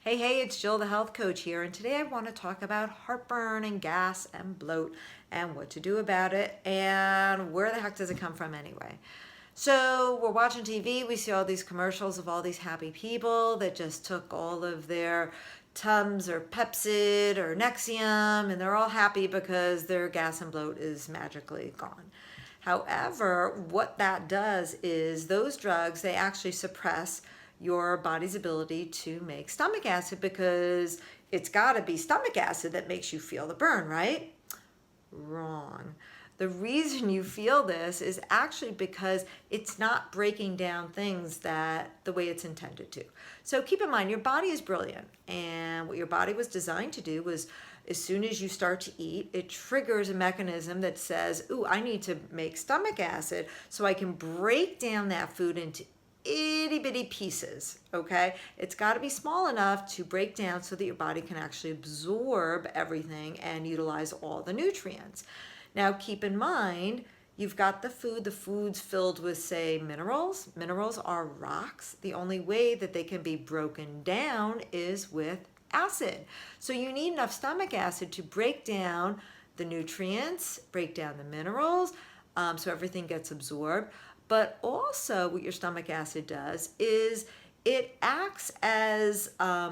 Hey, it's Jill, the health coach here, and today I want to talk about heartburn and gas and bloat and what to do about it and where the heck does it come from anyway. So we're watching TV, we see all these commercials of all these happy people that just took all of their Tums or Pepcid or Nexium, and they're all happy because their gas and bloat is magically gone. However, what that does is those drugs, they actually suppress your body's ability to make stomach acid because it's got to be stomach acid that makes you feel the burn, right? Wrong. The reason you feel this is actually because it's not breaking down things that the way it's intended to. So keep in mind, your body is brilliant, and what your body was designed to do was as soon as you start to eat, it triggers a mechanism that says, ooh, I need to make stomach acid so I can break down that food into itty bitty pieces, okay? It's got to be small enough to break down so that your body can actually absorb everything and utilize all the nutrients. Now, keep in mind, you've got the food's filled with, say, minerals. Minerals are rocks. The only way that they can be broken down is with acid. So you need enough stomach acid to break down the nutrients, break down the minerals, so everything gets absorbed. But also what your stomach acid does is it acts as a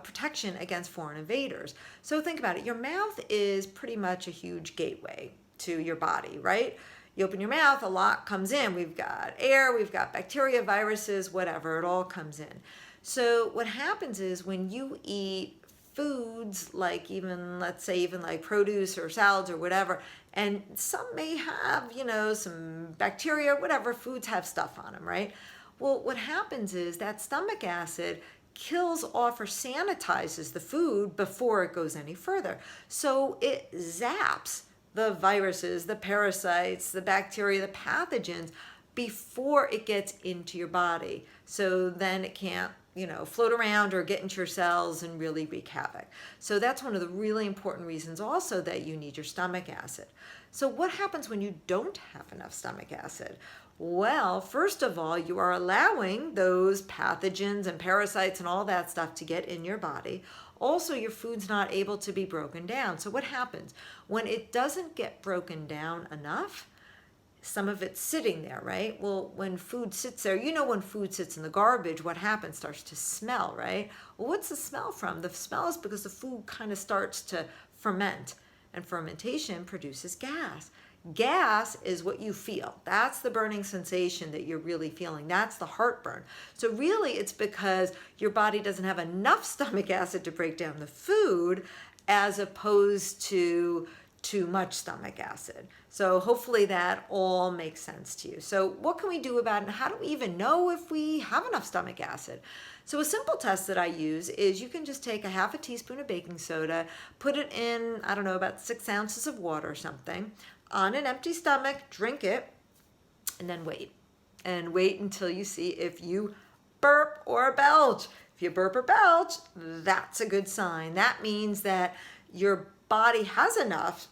protection against foreign invaders. So think about it. Your mouth is pretty much a huge gateway to your body, right? You open your mouth, a lot comes in. We've got air, we've got bacteria, viruses, whatever, it all comes in. So what happens is when you eat foods like let's say like produce or salads or whatever, and some may have, some bacteria, whatever, foods have stuff on them, right? Well, what happens is that stomach acid kills off or sanitizes the food before it goes any further. So it zaps the viruses, the parasites, the bacteria, the pathogens before it gets into your body. So then it can't, float around or get into your cells and really wreak havoc. So that's one of the really important reasons also that you need your stomach acid. So what happens when you don't have enough stomach acid? Well, first of all, you are allowing those pathogens and parasites and all that stuff to get in your body. Also, your food's not able to be broken down. So what happens? When it doesn't get broken down enough, some of it's sitting there, right? Well, when food sits there, when food sits in the garbage, what happens? Starts to smell, right? Well, what's the smell from? The smell is because the food kind of starts to ferment, and fermentation produces gas. Gas is what you feel. That's the burning sensation that you're really feeling. That's the heartburn. So really, it's because your body doesn't have enough stomach acid to break down the food as opposed to too much stomach acid. So hopefully that all makes sense to you. So what can we do about it? And how do we even know if we have enough stomach acid? So a simple test that I use is you can just take a half a teaspoon of baking soda, put it in, about 6 ounces of water or something, on an empty stomach, drink it, and then wait. And wait until you see if you burp or belch. If you burp or belch, that's a good sign. That means that your body has enough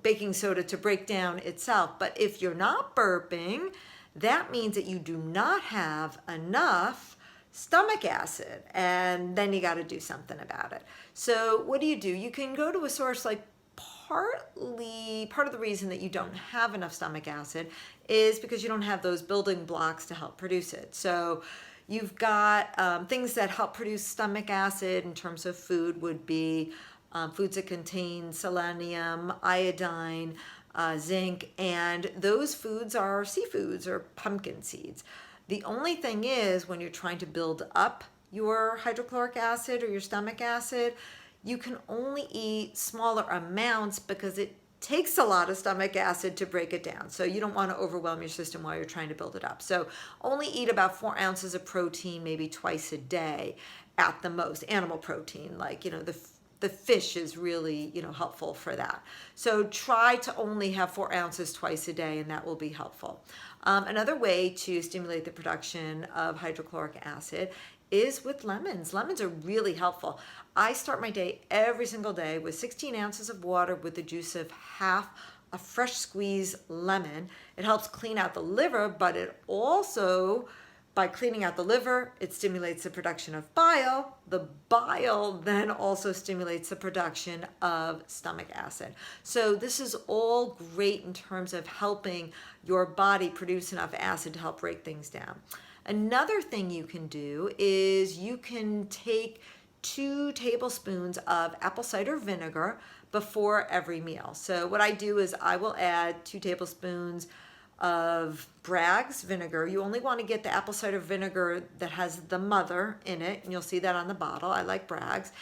baking soda to break down itself. But if you're not burping, that means that you do not have enough stomach acid, and then you got to do something about it. So what do? You can go to a source like part of the reason that you don't have enough stomach acid is because you don't have those building blocks to help produce it. So you've got things that help produce stomach acid in terms of food would be foods that contain selenium, iodine, zinc, and those foods are seafoods or pumpkin seeds. The only thing is when you're trying to build up your hydrochloric acid or your stomach acid, you can only eat smaller amounts because it takes a lot of stomach acid to break it down. So you don't want to overwhelm your system while you're trying to build it up. So only eat about 4 ounces of protein, maybe twice a day at the most. Animal protein, like, the fish is really, helpful for that. So try to only have 4 ounces twice a day, and that will be helpful. Another way to stimulate the production of hydrochloric acid is with lemons. Lemons are really helpful. I start my day every single day with 16 ounces of water with the juice of half a fresh squeezed lemon. It helps clean out the liver, but it also by cleaning out the liver, it stimulates the production of bile. The bile then also stimulates the production of stomach acid. So this is all great in terms of helping your body produce enough acid to help break things down. Another thing you can do is you can take 2 tablespoons of apple cider vinegar before every meal. So what I do is I will add 2 tablespoons of Bragg's vinegar. You only want to get the apple cider vinegar that has the mother in it, and you'll see that on the bottle. I like Bragg's.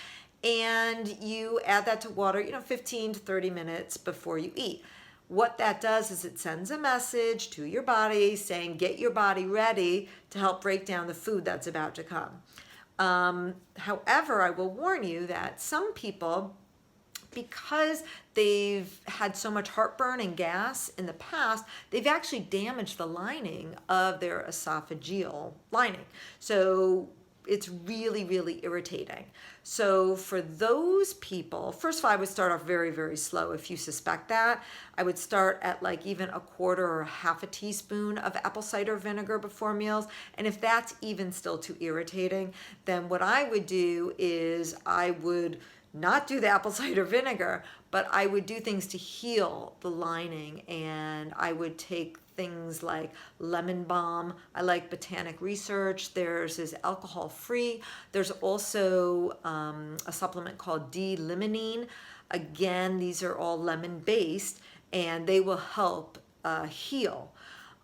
And you add that to water, 15 to 30 minutes before you eat. What that does is it sends a message to your body saying, get your body ready to help break down the food that's about to come. However, I will warn you that some people, because they've had so much heartburn and gas in the past, they've actually damaged the lining of their esophageal lining. So it's really, really irritating. So for those people, first of all, I would start off very, very slow. If you suspect that, I would start at like even a quarter or half a teaspoon of apple cider vinegar before meals. And if that's even still too irritating, then what I would do is I would not do the apple cider vinegar, but I would do things to heal the lining, and I would take things like lemon balm. I like Botanic Research. Theirs is alcohol free. There's also a supplement called D-limonene. Again, these are all lemon based, and they will help heal.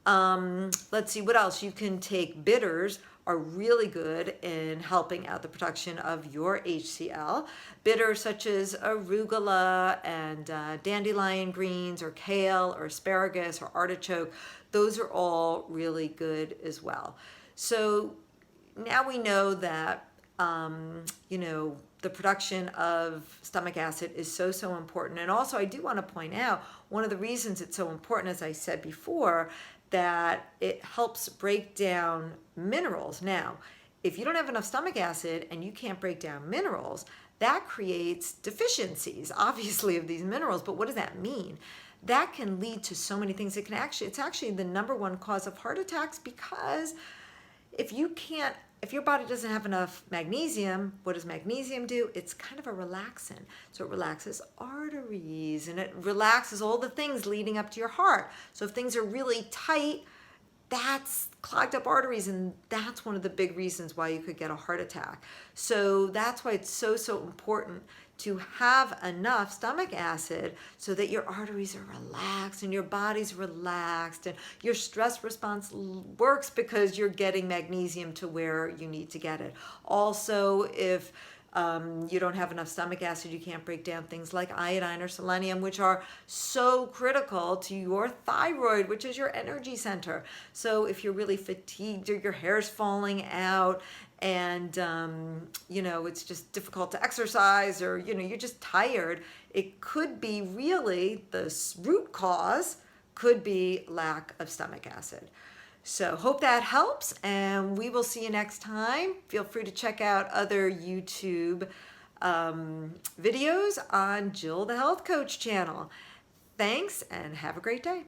Let's see what else. You can take bitters, are really good in helping out the production of your HCl. Bitters such as arugula and dandelion greens or kale or asparagus or artichoke, those are all really good as well. So now we know that, the production of stomach acid is so important. And also I do want to point out one of the reasons it's so important, as I said before, that it helps break down minerals. Now, if you don't have enough stomach acid and you can't break down minerals, that creates deficiencies, obviously, of these minerals. But what does that mean? That can lead to so many things. It's actually the number one cause of heart attacks, because if your body doesn't have enough magnesium, what does magnesium do? It's kind of a relaxant. So it relaxes arteries and it relaxes all the things leading up to your heart. So if things are really tight, that's clogged up arteries, and that's one of the big reasons why you could get a heart attack. So that's why it's so important to have enough stomach acid so that your arteries are relaxed and your body's relaxed and your stress response works because you're getting magnesium to where you need to get it. Also, if you don't have enough stomach acid, you can't break down things like iodine or selenium, which are so critical to your thyroid, which is your energy center. So if you're really fatigued or your hair's falling out and, it's just difficult to exercise, or, you're just tired, it could be really the root cause could be lack of stomach acid. So hope that helps, and we will see you next time. Feel free to check out other YouTube videos on Jill the Health Coach channel. Thanks, and have a great day.